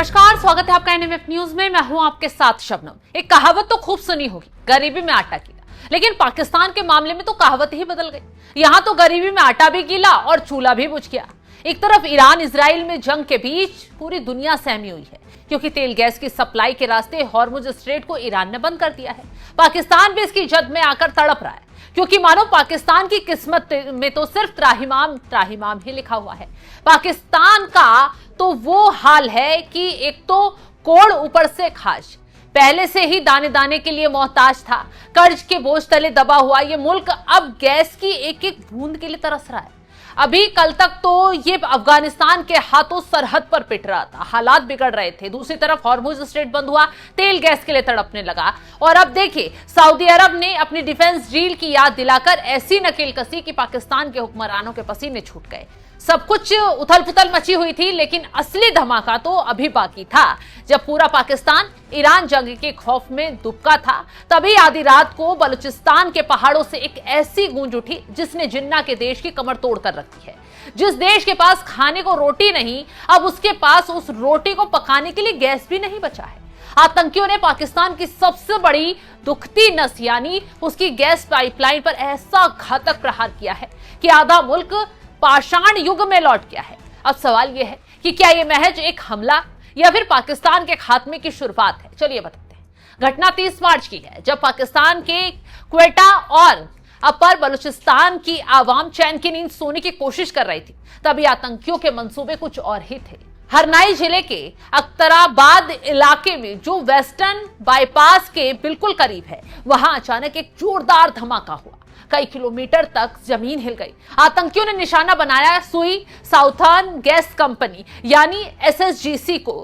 नमस्कार, स्वागत है आपका एनएमएफ न्यूज में। मैं हूं आपके साथ शबनम। एक कहावत तो खूब सुनी होगी, गरीबी में आटा गीला, लेकिन पाकिस्तान के मामले में तो कहावत ही बदल गई। यहां तो गरीबी में आटा भी गीला और चूल्हा भी बुझ गया। एक तरफ ईरान इजराइल में जंग के बीच पूरी दुनिया सहमी हुई है, क्योंकि तेल गैस की सप्लाई के रास्ते हॉर्मुज स्ट्रेट को ईरान ने बंद कर दिया है। पाकिस्तान भी इसकी जद में आकर तड़प रहा है, क्योंकि मानो पाकिस्तान की किस्मत में तो सिर्फ त्राहिमाम त्राहिमाम ही लिखा हुआ है। पाकिस्तान का तो वो हाल है कि एक तो कोड़ ऊपर से खाज, पहले से ही दाने दाने के लिए मोहताज था। कर्ज के बोझ तले दबा हुआ ये मुल्क अब गैस की एक एक बूंद के लिए तरस रहा है। अभी कल तक तो ये अफगानिस्तान के हाथों सरहद पर पिट रहा था, हालात बिगड़ रहे थे। दूसरी तरफ हॉर्मुज स्ट्रेट बंद हुआ, तेल गैस के लिए तड़पने लगा। और अब देखिए, सऊदी अरब ने अपनी डिफेंस डील की याद दिलाकर ऐसी नकेल कसी कि पाकिस्तान के हुक्मरानों के पसीने छूट गए। सब कुछ उथल पुथल मची हुई थी, लेकिन असली धमाका तो अभी बाकी था। जब पूरा पाकिस्तान ईरान जंग के खौफ में दुबका था, तभी आधी रात को बलूचिस्तान के पहाड़ों से एक ऐसी गूंज उठी जिसने जिन्ना के देश की कमर तोड़ कर रखी है। जिस देश के पास खाने को रोटी नहीं, अब उसके पास उस रोटी को पकाने के लिए गैस भी नहीं बचा है। आतंकियों ने पाकिस्तान की सबसे बड़ी दुखती नस यानी उसकी गैस पाइपलाइन पर ऐसा घातक प्रहार किया है कि आधा मुल्क पाषाण युग में लौट गया है। अब सवाल यह है कि क्या यह महज एक हमला या फिर पाकिस्तान के खात्मे की शुरुआत है? चलिए बताते हैं। घटना 30 मार्च की है, जब पाकिस्तान के क्वेटा और अपर बलूचिस्तान की आवाम चैन की नींद सोने की कोशिश कर रही थी। तभी आतंकियों के मंसूबे कुछ और ही थे। हरनाई जिले के अख्तराबाद इलाके में, जो वेस्टर्न बाईपास के बिल्कुल करीब है, वहां अचानक एक जोरदार धमाका हुआ। कई किलोमीटर तक जमीन हिल गई। आतंकियों ने निशाना बनाया सुई साउथर्न गैस कंपनी यानी एसएसजीसी को,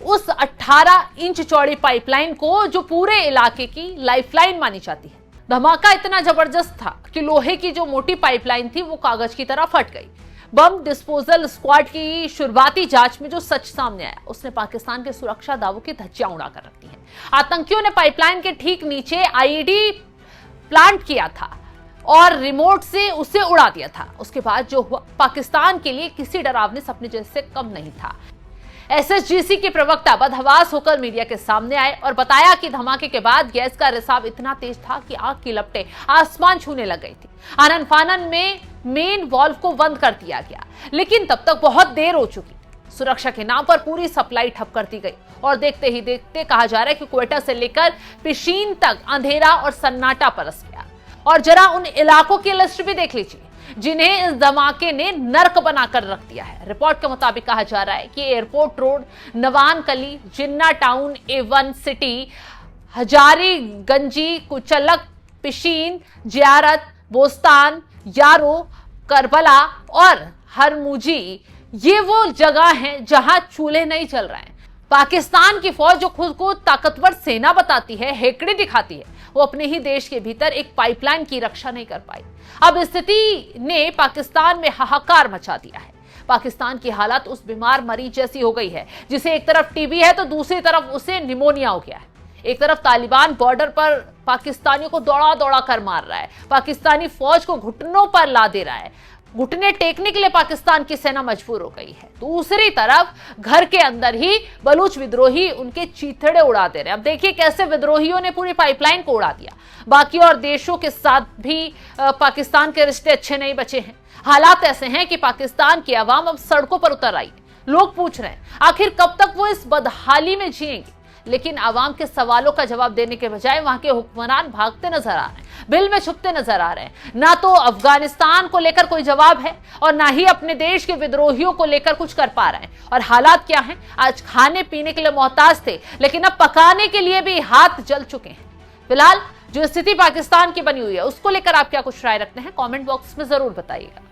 उस 18 इंच चौड़ी पाइपलाइन को जो पूरे इलाके की लाइफलाइन मानी जाती है। धमाका इतना जबरदस्त था कि लोहे की जो मोटी पाइपलाइन थी वो कागज की तरह फट गई। बम डिस्पोजल स्क्वाड की शुरुआती जांच में जो सच सामने आया, उसने पाकिस्तान के सुरक्षा दावों की धज्जियां उड़ाकर रखी है। आतंकियों ने पाइपलाइन के ठीक नीचे आईईडी प्लांट किया था और रिमोट से उसे उड़ा दिया था। उसके बाद जो हुआ, पाकिस्तान के लिए किसी डरावने सपने जैसे कम नहीं था। एसएसजीसी के प्रवक्ता बदहवास होकर मीडिया के सामने आए और बताया कि धमाके के बाद गैस का रिसाव इतना तेज था कि आग की लपटें आसमान छूने लग गई थी। आनन फानन में मेन वाल्व को बंद कर दिया गया, लेकिन तब तक बहुत देर हो चुकी। सुरक्षा के नाम पर पूरी सप्लाई ठप कर दी गई और देखते ही देखते कहा जा रहा है कि क्वेटा से लेकर पिशीन तक अंधेरा और सन्नाटा परस गया। और जरा उन इलाकों की लिस्ट भी देख लीजिए जिन्हें इस धमाके ने नर्क बनाकर रख दिया है। रिपोर्ट के मुताबिक कहा जा रहा है कि एयरपोर्ट रोड, नवान कली, जिन्ना टाउन, A1 सिटी, हजारी गंजी, कुचलक, पिशीन, जियारत, बोस्तान, यारो, करबला और हरमुजी, ये वो जगह हैं जहां चूल्हे नहीं चल रहे हैं। पाकिस्तान की फौज जो खुद को ताकतवर सेना बताती है, हेकड़ी दिखाती है, वो अपने ही देश के भीतर एक पाइपलाइन की रक्षा नहीं कर पाई। अब स्थिति ने पाकिस्तान में हाहाकार मचा दिया है। पाकिस्तान की हालत उस बीमार मरीज जैसी हो गई है जिसे एक तरफ टीबी है तो दूसरी तरफ उसे निमोनिया हो गया है। एक तरफ तालिबान बॉर्डर पर पाकिस्तानियों को दौड़ा दौड़ा कर मार रहा है, पाकिस्तानी फौज को घुटनों पर ला दे रहा है, घुटने टेकने के लिए पाकिस्तान की सेना मजबूर हो गई है। दूसरी तरफ घर के अंदर ही बलूच विद्रोही उनके चीथड़े उड़ा दे रहे हैं। अब देखिए कैसे विद्रोहियों ने पूरी पाइपलाइन को उड़ा दिया। बाकी और देशों के साथ भी पाकिस्तान के रिश्ते अच्छे नहीं बचे हैं। हालात ऐसे हैं कि पाकिस्तान की आवाम अब सड़कों पर उतर आई। लोग पूछ रहे हैं आखिर कब तक वो इस बदहाली में जिएंगे, लेकिन आवाम के सवालों का जवाब देने के बजाय वहां के हुक्मरान भागते नजर आ रहे हैं, बिल में छुपते नजर आ रहे हैं। ना तो अफगानिस्तान को लेकर कोई जवाब है और ना ही अपने देश के विद्रोहियों को लेकर कुछ कर पा रहे हैं। और हालात क्या हैं? आज खाने पीने के लिए मोहताज थे, लेकिन अब पकाने के लिए भी हाथ जल चुके हैं। फिलहाल जो स्थिति पाकिस्तान की बनी हुई है, उसको लेकर आप क्या कुछ राय रखते हैं? कमेंट बॉक्स में जरूर बताइएगा।